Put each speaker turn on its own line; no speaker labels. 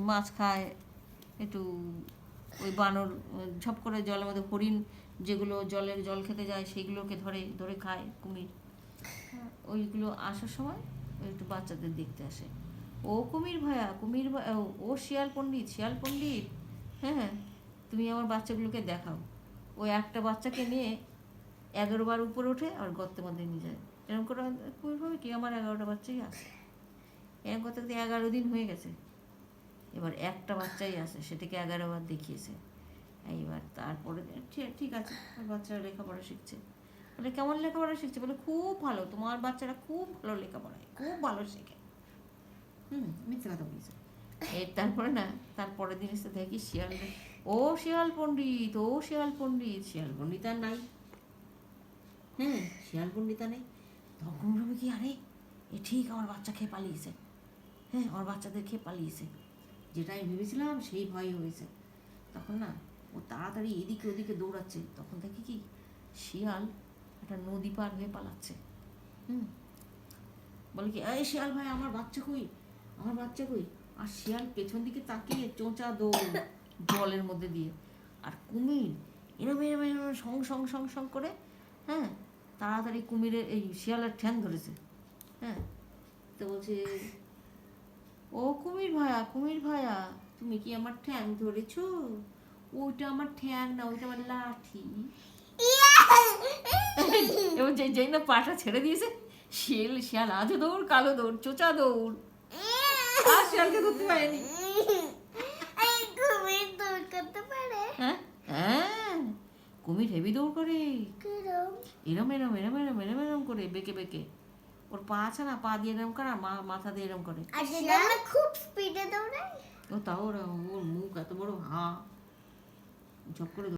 মাছ খায় একটু, ওই বানর ঝপ করে জলের মধ্যে, হরিণ যেগুলো জল খেতে যায় সেইগুলোকে ধরে খায় কুমির। ওইগুলো আসার সময় একটু বাচ্চাদের দেখতে আসে। ও কুমির ভাইয়া, ও শিয়াল পণ্ডিত, হ্যাঁ তুমি আমার বাচ্চাগুলোকে দেখাও। ওই একটা বাচ্চাকে নিয়ে 11 বার উপরে ওঠে আর গর্তের মধ্যে নিয়ে যায়। এরকম করে কুমির ভাবে কি আমার 11টা বাচ্চাই আছে। এরকম করতে করতে 11 দিন হয়ে গেছে, এবার একটা বাচ্চাই আছে, সেটাকে 11 বার দেখিয়েছে। এইবার তারপরে ঠিক আছে, বাচ্চারা লেখাপড়া শিখছে। বলে কেমন লেখাপড়া শিখছে? বলে খুব ভালো, তোমার বাচ্চারা খুব ভালো লেখাপড়ায়, খুব ভালো শেখে। মিথ্যে কথা বলছে। তারপরে না, তারপরের দিন এসে দেখি শিয়াল পণ্ডিত আর নাই। শিয়াল পণ্ডিত আর নেই। তখন ভাবে কি, আরে এ ঠিক আমার বাচ্চা খেয়ে পালিয়েছে। আমার বাচ্চাদের খেয়ে পালিয়েছে, যেটা আমি ভেবেছিলাম সেই ভয় হয়েছে। তখন না ও তাড়াতাড়ি এদিকে ওদিকে দৌড়াচ্ছে। তখন দেখি কি, শিয়াল একটা নদী পার হয়ে পালাচ্ছে। বলে কি, এই শিয়াল ভাই, আমার বাচ্চা কই? আর শিয়াল পেছন দিকে তাকিয়ে চোঁচা দৌড় জলের মধ্যে দিয়ে। আর কুমির এরম সং করে তাড়াতাড়ি কুমিরের এই শিয়ালের ঠ্যাং ধরেছে। তো বলছে, ও কুমির ভাইয়া, তুমি কি আমার ঠ্যাং ধরেছো? ওইটা আমার ঠ্যাং না, ওইটা আমার লাঠি। এবং যেই না পাটা ছেড়ে দিয়েছে, শিয়াল আজও দৌড়, কালো দৌড়, চোচা দৌড়, আর শিয়ালকে ধরতে পারেনি।
কুমির দৌড় করতে পারে?
হ্যাঁ, কুমির হেভি দৌড় করে, এরম করে বেঁকে। ওর পা আছে না, পা দিয়ে এরম করে, আর মাথা দিয়ে এরম করে।
আর শিয়াল খুব স্পিডে দৌড়ায়।
ও তাও ওর মুখ এত বড়, ঝপ করে